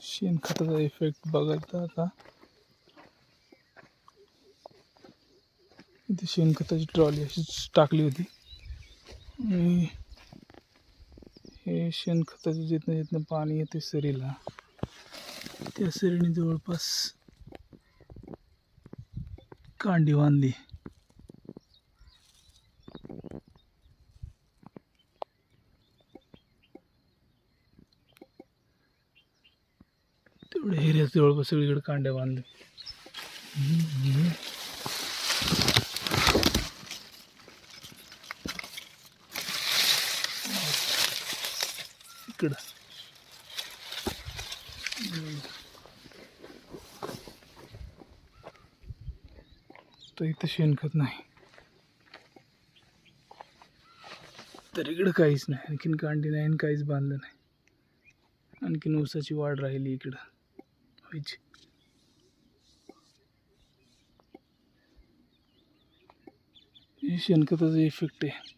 शेणखताचा इफेक्ट बघायचा आता. इथे शेणखताची ट्रॉली अशीच टाकली होती आणि हे शेणखताचं जिथनं जिथनं पाणी येते सरीला, त्या सरीने जवळपास कांडी बांधली. तेवढे हेऱ्या जवळपास सगळीकडे कांड्या बांधल्या. इकडं तर इथं शेणखत नाही, तर इकडं काहीच नाही. आणखीन कांडी नाही आणि काहीच बांधलं नाही. आणखीन ऊसाची वाढ राहिली इकडं व्हायची. हे शेणखताचा इफेक्ट आहे.